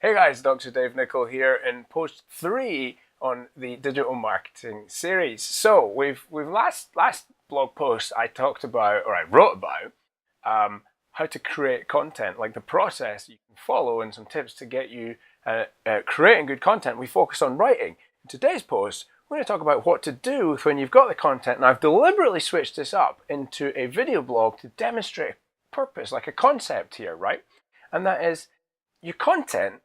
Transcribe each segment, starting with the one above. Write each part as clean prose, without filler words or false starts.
Hey guys, Dr. Dave Nicol here in post 3 on the digital marketing series. So we've last blog post I talked about, or I wrote about, how to create content, like the process you can follow and some tips to get you creating good content. We focus on writing. In today's post, we're going to talk about what to do when you've got the content, and I've deliberately switched this up into a video blog to demonstrate purpose, like a concept here, right? And that is, your content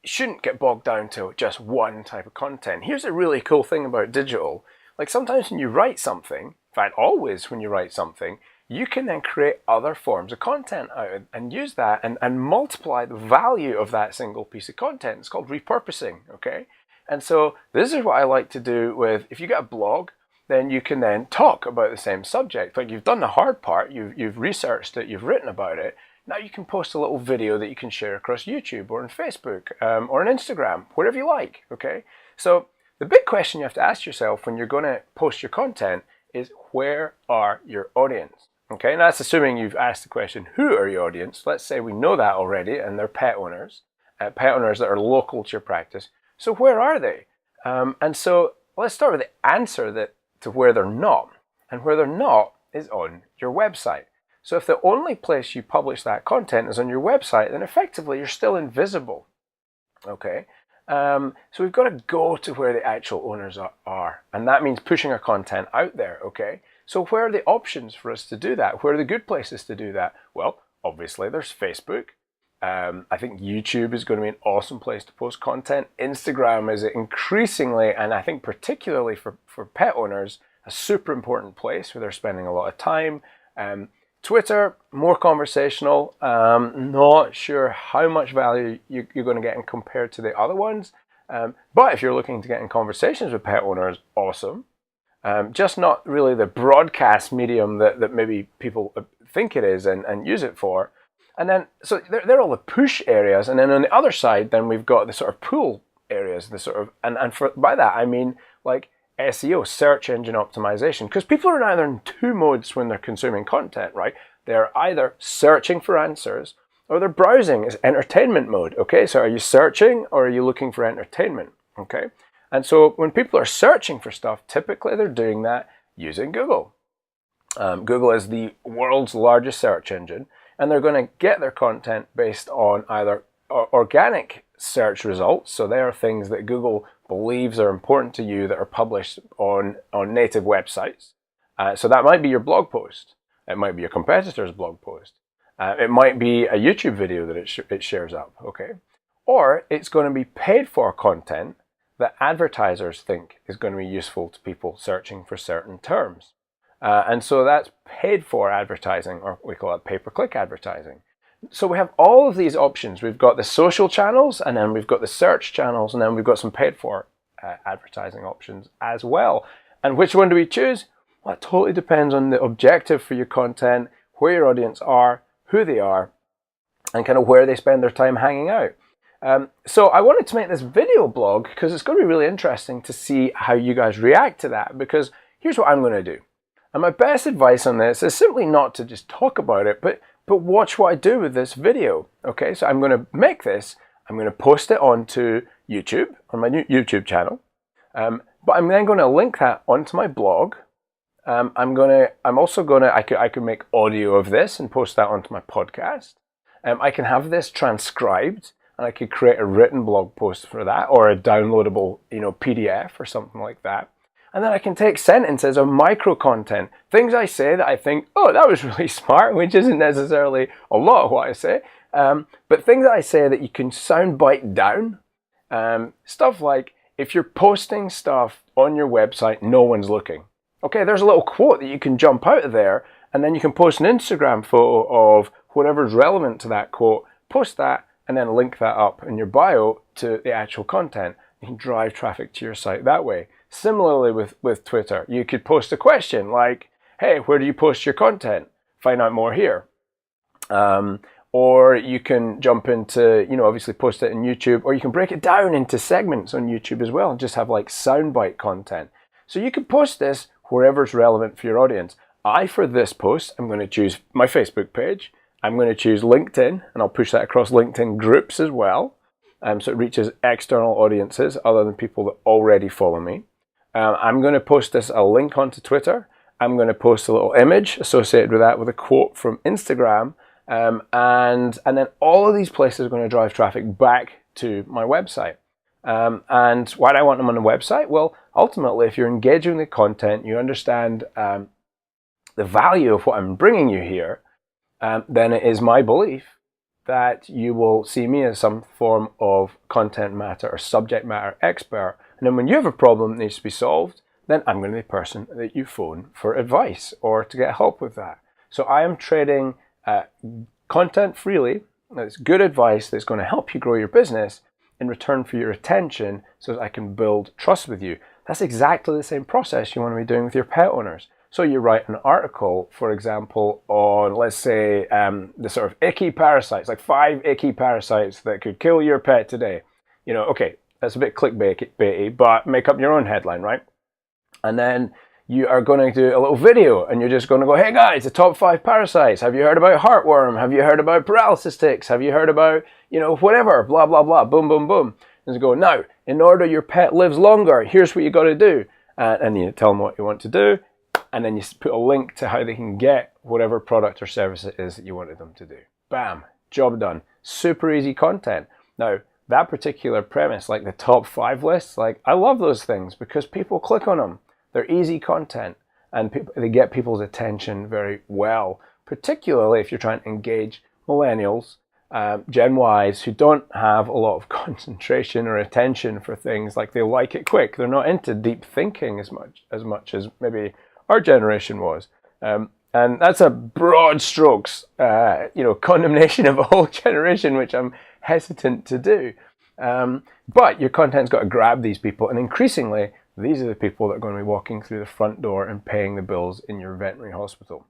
shouldn't get bogged down to just one type of content. Here's a really cool thing about digital. Like sometimes when you write something, in fact always when you write something, you can then create other forms of content out and use that and multiply the value of that single piece of content. It's called repurposing, okay? And so this is what I like to do with, if you get a blog, then you can then talk about the same subject. Like you've done the hard part, you've researched it, you've written about it. Now you can post a little video that you can share across YouTube or on Facebook or on Instagram, wherever you like, okay? So the big question you have to ask yourself when you're going to post your content is, where are your audience? Okay, and that's assuming you've asked the question, who are your audience? Let's say we know that already and they're pet owners that are local to your practice. So where are they? And so let's start with the answer to where they're not. And where they're not is on your website. So if the only place you publish that content is on your website, then effectively you're still invisible, okay? So we've got to go to where the actual owners are, and that means pushing our content out there, okay? So where are the options for us to do that? Where are the good places to do that? Well, obviously there's Facebook. I think YouTube is going to be an awesome place to post content. Instagram is increasingly, and I think particularly for pet owners, a super important place where they're spending a lot of time. Twitter, more conversational. Not sure how much value you're going to get in compared to the other ones. But if you're looking to get in conversations with pet owners, awesome. Just not really the broadcast medium that maybe people think it is and use it for. And then, so they're all the push areas. And then on the other side, then we've got the sort of pull areas, the sort of, by that I mean like SEO, search engine optimization, because people are either in two modes when they're consuming content, right? They're either searching for answers or they're browsing. It's entertainment mode, okay? So are you searching or are you looking for entertainment, okay? And so when people are searching for stuff, typically they're doing that using Google. Google is the world's largest search engine, and they're going to get their content based on either organic search results, so they are things that Google believes are important to you that are published on native websites. So that might be your blog post. It might be your competitor's blog post. It might be a YouTube video that it shares up, okay? Or it's going to be paid for content that advertisers think is going to be useful to people searching for certain terms. And so that's paid for advertising, or we call it pay-per-click advertising. So we have all of these options. We've got the social channels, and then we've got the search channels, and then we've got some paid for advertising options as well. And which one do we choose? Well, it totally depends on the objective for your content, where your audience are, who they are, and kind of where they spend their time hanging out. So I wanted to make this video blog because it's going to be really interesting to see how you guys react to that, because here's what I'm going to do. And my best advice on this is simply not to just talk about it, but watch what I do with this video, okay? So I'm going to make this, I'm going to post it onto YouTube, on my new YouTube channel, but I'm then going to link that onto my blog. I can make audio of this and post that onto my podcast. I can have this transcribed, and I could create a written blog post for that, or a downloadable, PDF or something like that. And then I can take sentences of micro content, things I say that I think, oh, that was really smart, which isn't necessarily a lot of what I say, but things that I say that you can soundbite down. Stuff like, if you're posting stuff on your website, no one's looking. Okay, there's a little quote that you can jump out of there, and then you can post an Instagram photo of whatever's relevant to that quote, post that, and then link that up in your bio to the actual content. You can drive traffic to your site that way. Similarly with Twitter, you could post a question like, hey, where do you post your content? Find out more here. Or you can jump into, obviously post it in YouTube, or you can break it down into segments on YouTube as well and just have like soundbite content. So you can post this wherever's relevant for your audience. For this post, I'm going to choose my Facebook page. I'm going to choose LinkedIn, and I'll push that across LinkedIn groups as well. so it reaches external audiences other than people that already follow me. I'm going to post a link onto Twitter. I'm going to post a little image associated with that with a quote from Instagram. And then all of these places are going to drive traffic back to my website. And why do I want them on the website? Well, ultimately, if you're engaging with the content, you understand the value of what I'm bringing you here, then it is my belief that you will see me as some form of content matter or subject matter expert. And then when you have a problem that needs to be solved, then I'm going to be the person that you phone for advice or to get help with that. So I am trading content freely. That's good advice that's going to help you grow your business in return for your attention so that I can build trust with you. That's exactly the same process you want to be doing with your pet owners. So you write an article, for example, on, let's say, the sort of icky parasites, like 5 icky parasites that could kill your pet today. Okay, that's a bit clickbaity, but make up your own headline, right? And then you are going to do a little video and you're just going to go, hey guys, the top 5 parasites. Have you heard about heartworm? Have you heard about paralysis ticks? Have you heard about, whatever, blah, blah, blah, boom, boom, boom. And you go, now, in order your pet lives longer, here's what you got to do. And you tell them what you want to do. And then you put a link to how they can get whatever product or service it is that you wanted them to do. Bam, job done. Super easy content. Now, that particular premise, like the top 5 lists, like I love those things because people click on them. They're easy content and they get people's attention very well, particularly if you're trying to engage millennials, Gen Ys, who don't have a lot of concentration or attention for things. Like they like it quick. They're not into deep thinking as much as maybe our generation was. And that's a broad strokes, condemnation of a whole generation, which I'm hesitant to do. But your content's got to grab these people, and increasingly, these are the people that are going to be walking through the front door and paying the bills in your veterinary hospital.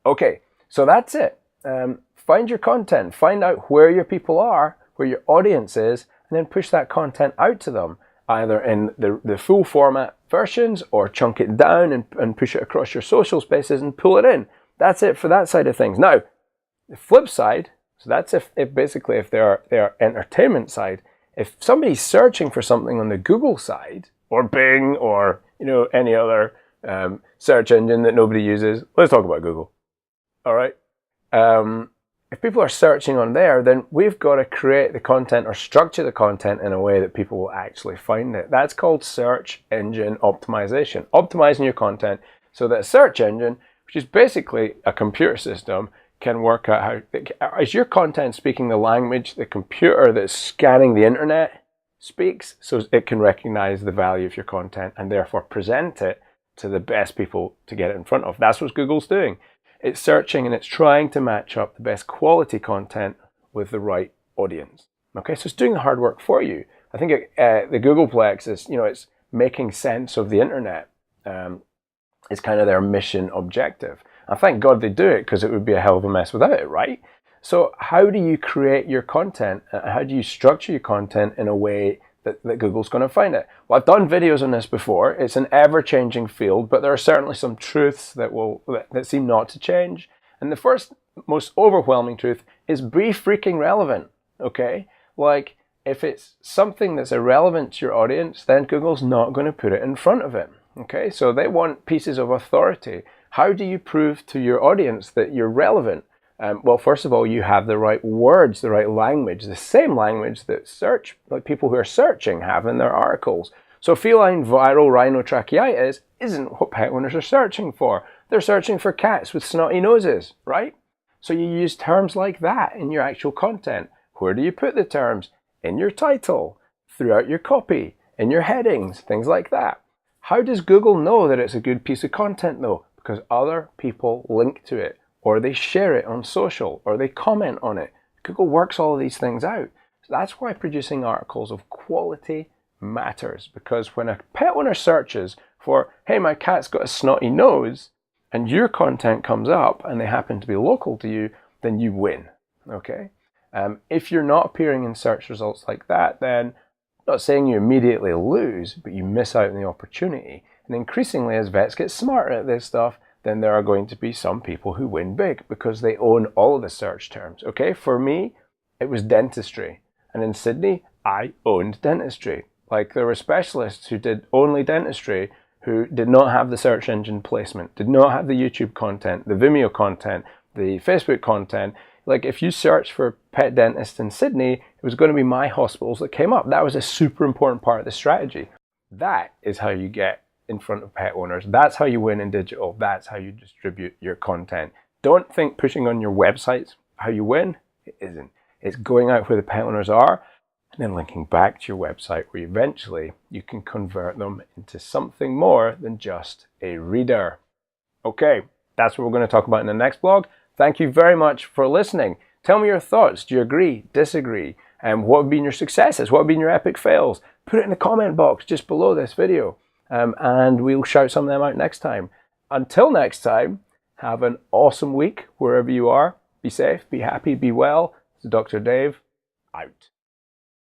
Okay, so that's it. Find your content, find out where your people are, where your audience is, and then push that content out to them, either in the full format versions or chunk it down and push it across your social spaces and pull it in. That's it for that side of things. Now, the flip side, so that's if they are entertainment side. If somebody's searching for something on the Google side or Bing or any other search engine that nobody uses, let's talk about Google. All right. If people are searching on there, then we've got to create the content or structure the content in a way that people will actually find it. That's called search engine optimization. Optimizing your content so that a search engine, which is basically a computer system, can work out how, is your content speaking the language the computer that's scanning the internet speaks, so it can recognize the value of your content and therefore present it to the best people to get it in front of. That's what Google's doing. It's searching and it's trying to match up the best quality content with the right audience. Okay, so it's doing the hard work for you. I think the Googleplex is, it's making sense of the internet. It's kind of their mission objective. And thank God they do it, because it would be a hell of a mess without it, right? So how do you create your content? How do you structure your content in a way that Google's going to find it? Well, I've done videos on this before. It's an ever-changing field, but there are certainly some truths that seem not to change. And the first, most overwhelming truth is be freaking relevant, okay? Like, if it's something that's irrelevant to your audience, then Google's not going to put it in front of it, okay? So they want pieces of authority. How do you prove to your audience that you're relevant? Well, first of all, you have the right words, the right language, the same language that people who are searching have in their articles. So feline viral rhinotracheitis isn't what pet owners are searching for. They're searching for cats with snotty noses, right? So you use terms like that in your actual content. Where do you put the terms? In your title, throughout your copy, in your headings, things like that. How does Google know that it's a good piece of content though? Because other people link to it, or they share it on social, or they comment on it. Google works all of these things out. So that's why producing articles of quality matters, because when a pet owner searches for, hey, my cat's got a snotty nose, and your content comes up and they happen to be local to you, then you win, okay? If you're not appearing in search results like that, then I'm not saying you immediately lose, but you miss out on the opportunity. And increasingly, as vets get smarter at this stuff, then there are going to be some people who win big because they own all of the search terms, okay? For me, it was dentistry. And in Sydney, I owned dentistry. Like, there were specialists who did only dentistry who did not have the search engine placement, did not have the YouTube content, the Vimeo content, the Facebook content. Like, if you search for pet dentist in Sydney, it was going to be my hospitals that came up. That was a super important part of the strategy. That is how you get in front of pet owners. That's how you win in digital. That's how you distribute your content. Don't think pushing on your websites how you win. It isn't. It's going out where the pet owners are and then linking back to your website, where eventually you can convert them into something more than just a reader. Okay, that's what we're going to talk about in the next blog. Thank you very much for listening. Tell me your thoughts. Do you agree? Disagree? And what have been your successes? What have been your epic fails? Put it in the comment box just below this video. And we'll shout some of them out next time. Until next time, have an awesome week wherever you are. Be safe, be happy, be well. This is Dr. Dave, out.